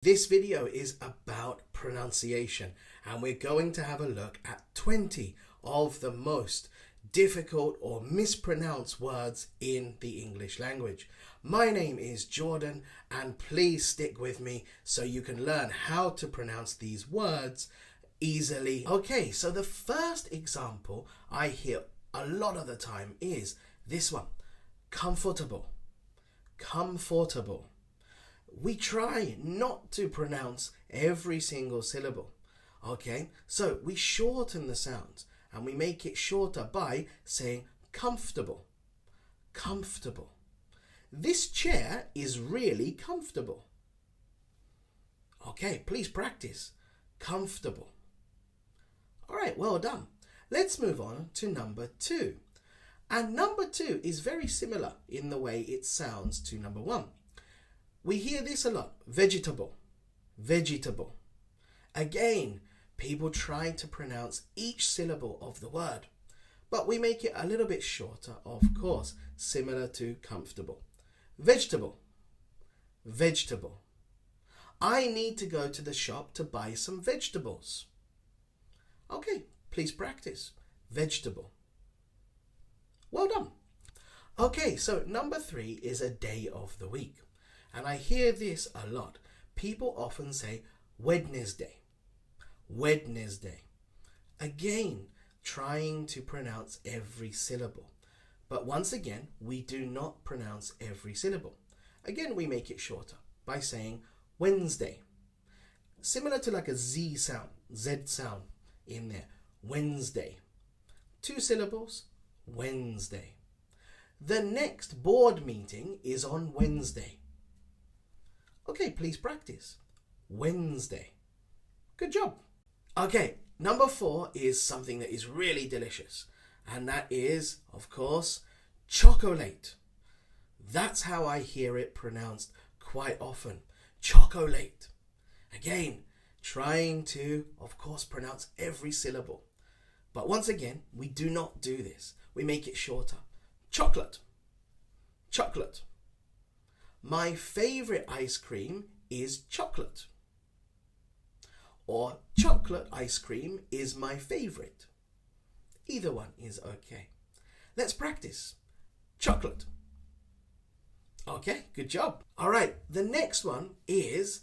This video is about pronunciation, and we're going to have a look at 20 of the most difficult or mispronounced words in the English language. My name is Jordan, and please stick with me so you can learn how to pronounce these words easily. Okay, so the first example I hear a lot of the time is this one: comfortable. Comfortable. We try not to pronounce every single syllable. Okay, so we shorten the sounds and we make it shorter by saying comfortable. Comfortable. This chair is really comfortable. Okay, please practice. Comfortable. All right, well done. Let's move on to number 2. And number 2 is very similar in the way it sounds to number 1. We hear this a lot: vegetable, vegetable. Again, people try to pronounce each syllable of the word, but we make it a little bit shorter, of course, similar to comfortable. Vegetable, vegetable. I need to go to the shop to buy some vegetables. Okay, please practice. Vegetable. Well done. Okay, so number 3 is a day of the week. And I hear this a lot. People often say Wednesday. Wednesday. Again, trying to pronounce every syllable. But once again, we do not pronounce every syllable. Again, we make it shorter by saying Wednesday. Similar to like a Z sound in there. Wednesday. 2 syllables. Wednesday. The next board meeting is on Wednesday. Okay, please practice. Wednesday. Good job. Okay, number 4 is something that is really delicious. And that is, of course, chocolate. That's how I hear it pronounced quite often. Chocolate. Again, trying to, of course, pronounce every syllable. But once again, we do not do this. We make it shorter. Chocolate. Chocolate. My favorite ice cream is chocolate. Or chocolate ice cream is my favorite. Either one is okay. Let's practice. Chocolate. Okay, good job. All right, the next one is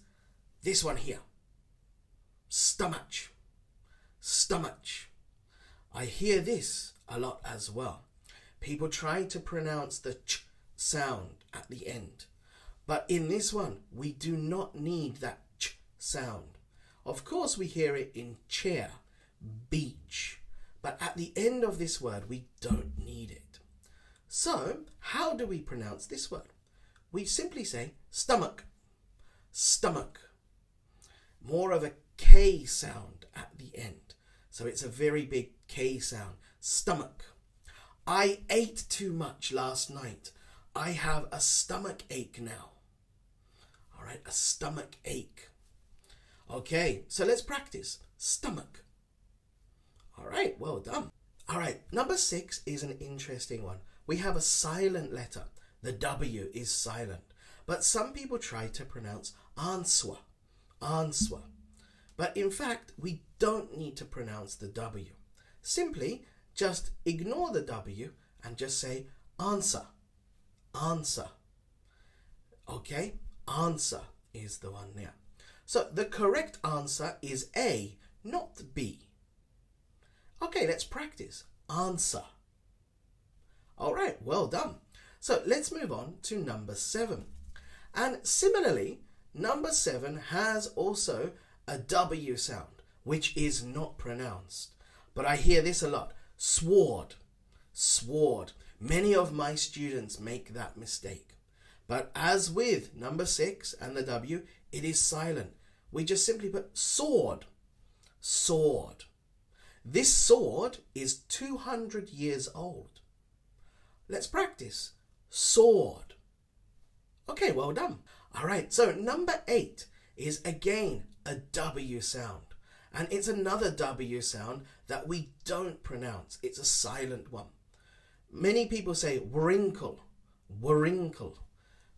this one here. Stomach. Stomach. I hear this a lot as well. People try to pronounce the ch sound at the end. But in this one, we do not need that ch sound. Of course, we hear it in chair, beach. But at the end of this word, we don't need it. So, how do we pronounce this word? We simply say stomach. Stomach. More of a K sound at the end. So it's a very big K sound. Stomach. I ate too much last night. I have a stomach ache now. All right, a stomach ache. Okay, so let's practice. Stomach. All right, well done. All right, number 6 is an interesting one. We have a silent letter. The W is silent. But some people try to pronounce answer. Answer. But in fact, we don't need to pronounce the W. Simply just ignore the W and just say answer. Answer. Okay, answer is the one there. So the correct answer is A, not B. Okay, let's practice. Answer. All right, well done. So let's move on to number 7. And similarly, number 7 has also a W sound, which is not pronounced. But I hear this a lot. Sword. Sword. Many of my students make that mistake. But as with number 6 and the W, it is silent. We just simply put sword. Sword. This sword is 200 years old. Let's practice. Sword. Okay, well done. All right, so number 8 is again a W sound. And it's another W sound that we don't pronounce. It's a silent one. Many people say wrinkle, wrinkle.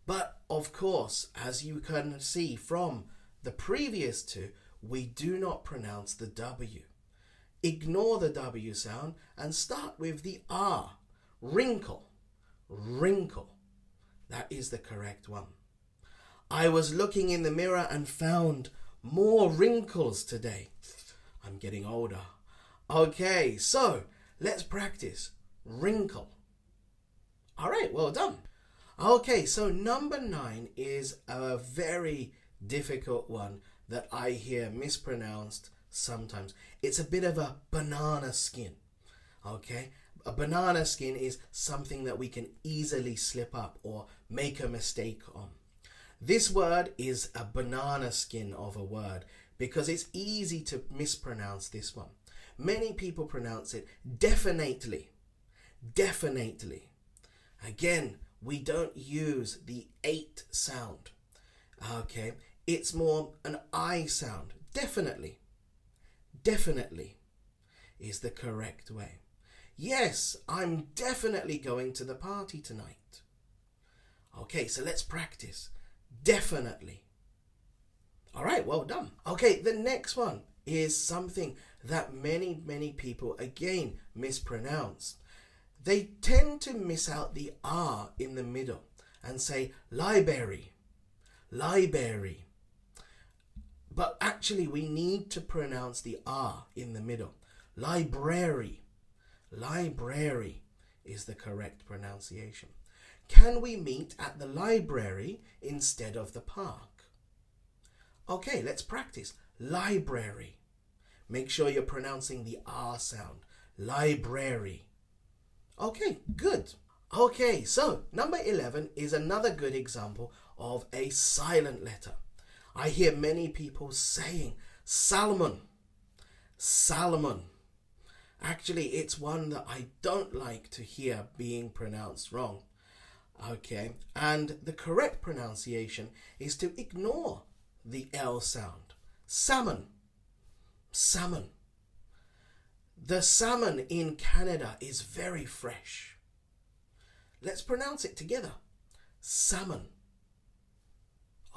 But of course, as you can see from the previous two, we do not pronounce the W. Ignore the W sound and start with the R. Wrinkle. Wrinkle. That is the correct one. I was looking in the mirror and found more wrinkles today. I'm getting older. Okay, so let's practice. Wrinkle. All right, well done. Okay, so number 9 is a very difficult one that I hear mispronounced sometimes. It's a bit of a banana skin. Okay, a banana skin is something that we can easily slip up or make a mistake on. This word is a banana skin of a word because it's easy to mispronounce this one. Many people pronounce it definitely. Definitely. Again, we don't use the 8 sound. Okay, it's more an I sound. Definitely. Definitely is the correct way. Yes, I'm definitely going to the party tonight. Okay, so let's practice. Definitely. All right, well done. Okay, the next one is something that many people again mispronounce. They tend to miss out the R in the middle and say library, library. But actually we need to pronounce the R in the middle. Library, library is the correct pronunciation. Can we meet at the library instead of the park? Okay, let's practice. Library. Make sure you're pronouncing the R sound. Library. Okay, good. Okay, so number 11 is another good example of a silent letter. I hear many people saying Salmon. Salmon. Actually, it's one that I don't like to hear being pronounced wrong. Okay, and the correct pronunciation is to ignore the L sound. Salmon. Salmon. The salmon in Canada is very fresh. Let's pronounce it together. Salmon.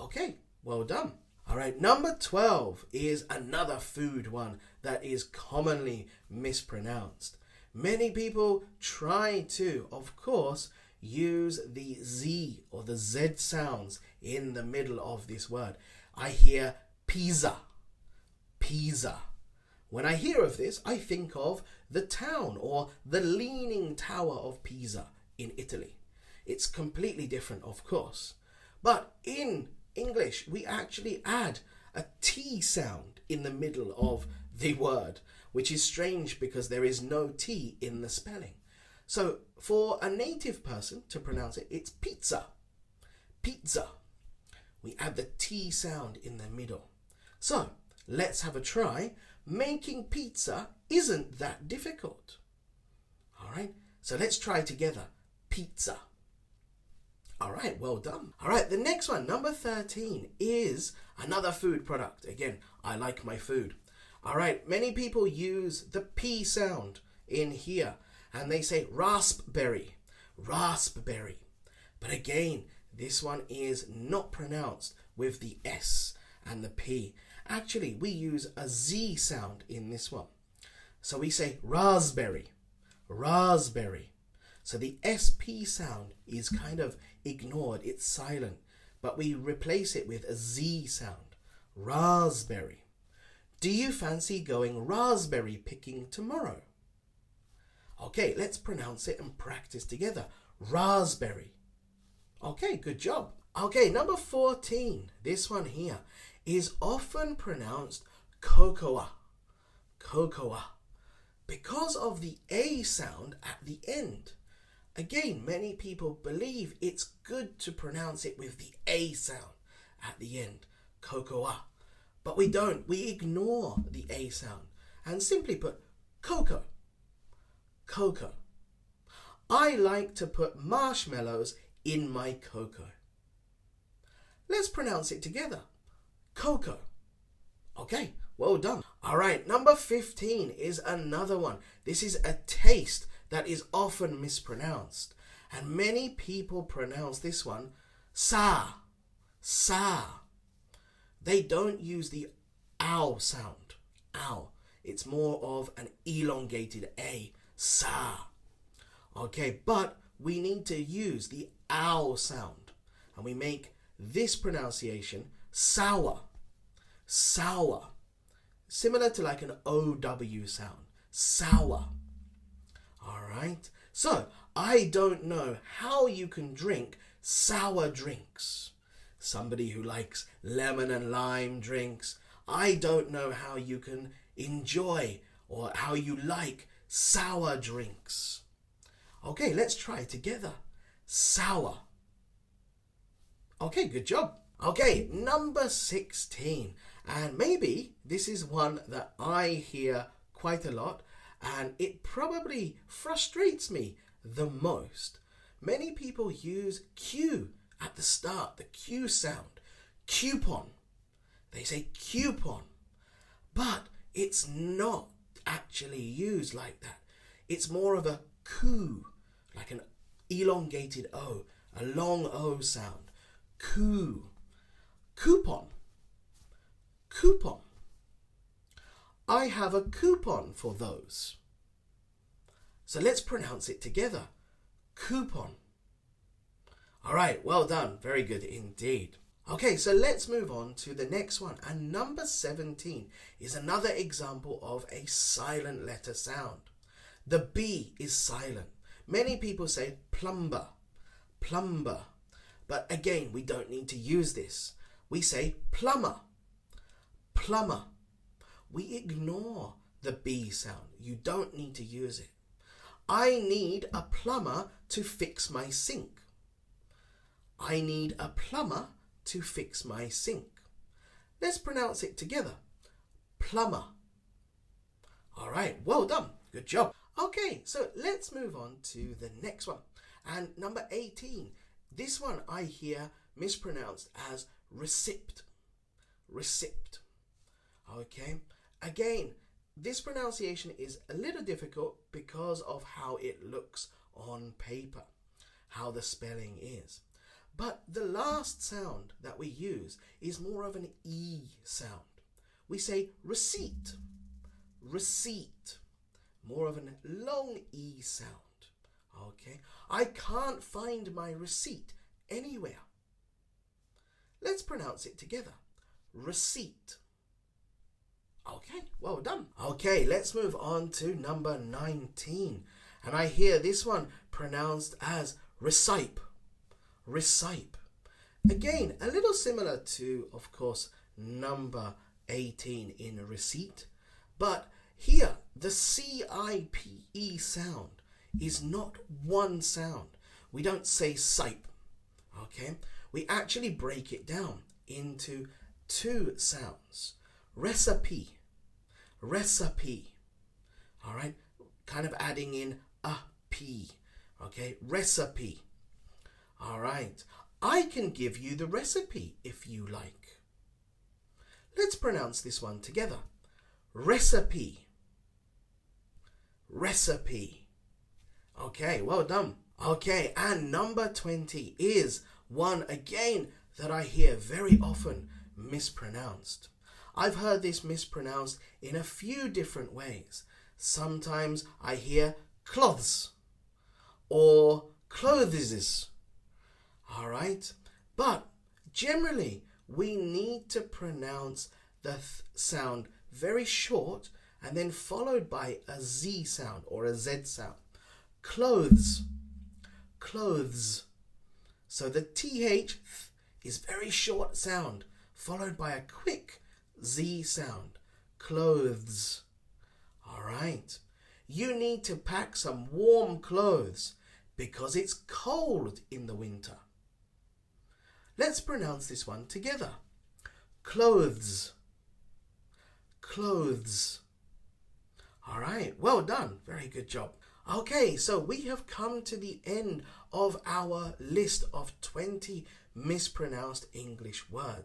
Okay, well done. All right, number 12 is another food one that is commonly mispronounced. Many people try to, of course, use the Z or the Z sounds in the middle of this word. I hear pizza. Pisa. When I hear of this, I think of the town or the Leaning Tower of Pisa in Italy. It's completely different, of course. But in English, we actually add a T sound in the middle of the word, which is strange because there is no T in the spelling. So for a native person to pronounce it, it's pizza. Pizza. We add the T sound in the middle. So let's have a try. Making pizza isn't that difficult. All right, so let's try together. Pizza. All right, well done. All right, the next one, number 13, is another food product. Again, I like my food. All right, many people use the P sound in here and they say raspberry, raspberry. But again, this one is not pronounced with the S and the P. Actually, we use a Z sound in this one. So we say raspberry, raspberry. So the SP sound is kind of ignored, it's silent, but we replace it with a Z sound, raspberry. Do you fancy going raspberry picking tomorrow? Okay, let's pronounce it and practice together. Raspberry. Okay, good job. Okay, number 14, this one here, is often pronounced cocoa, cocoa, because of the A sound at the end. Again, many people believe it's good to pronounce it with the A sound at the end, cocoa. But we don't. We ignore the A sound and simply put cocoa, cocoa. I like to put marshmallows in my cocoa. Let's pronounce it together. Cocoa. Okay, well done. All right, number 15 is another one. This is a taste that is often mispronounced. And many people pronounce this one sa, sa. They don't use the ow sound. Ow. It's more of an elongated A. Sa. Okay, but we need to use the ow sound. And we make this pronunciation sour. Sour. Similar to like an OW sound. Sour. Alright. So, I don't know how you can drink sour drinks. Somebody who likes lemon and lime drinks. I don't know how you can enjoy or how you like sour drinks. Okay, let's try together. Sour. Okay, good job. Okay, number 16. And maybe this is one that I hear quite a lot, and it probably frustrates me the most. Many people use Q at the start, the Q sound. Coupon. They say coupon. But it's not actually used like that. It's more of a coo, like an elongated O, a long O sound. Coo. Coupon. Coupon. I have a coupon for those. So let's pronounce it together. Coupon. All right, well done. Very good indeed. Okay, so let's move on to the next one. And number 17 is another example of a silent letter sound. The B is silent. Many people say plumber, plumber. But again, we don't need to use this. We say plumber, plumber. We ignore the B sound. You don't need to use it. I need a plumber to fix my sink. I need a plumber to fix my sink. Let's pronounce it together. Plumber. All right, well done. Good job. Okay, so let's move on to the next one. And number 18. This one I hear mispronounced as receipt. Receipt. Okay. Again, this pronunciation is a little difficult because of how it looks on paper, how the spelling is. But the last sound that we use is more of an E sound. We say receipt, receipt, more of a long E sound. Okay, I can't find my receipt anywhere. Let's pronounce it together. Receipt. Okay, well done. Okay, let's move on to number 19. And I hear this one pronounced as recipe. Recipe. Again, a little similar to, of course, number 18 in receipt. But here, the C-I-P-E sound is not one sound. We don't say sipe. Okay? We actually break it down into two sounds. Recipe. Recipe. All right? Kind of adding in a P. Okay? Recipe. All right. I can give you the recipe if you like. Let's pronounce this one together. Recipe. Recipe. Okay, well done. Okay, and number 20 is one again that I hear very often mispronounced. I've heard this mispronounced in a few different ways. Sometimes I hear cloths or clothes. All right, but generally we need to pronounce the sound very short and then followed by a Z sound or a Z sound. Clothes, clothes. So the TH is very short sound followed by a quick Z sound. Clothes. All right. You need to pack some warm clothes because it's cold in the winter. Let's pronounce this one together. Clothes. Clothes. All right, well done. Very good job. Okay, so we have come to the end of our list of 20 mispronounced English words.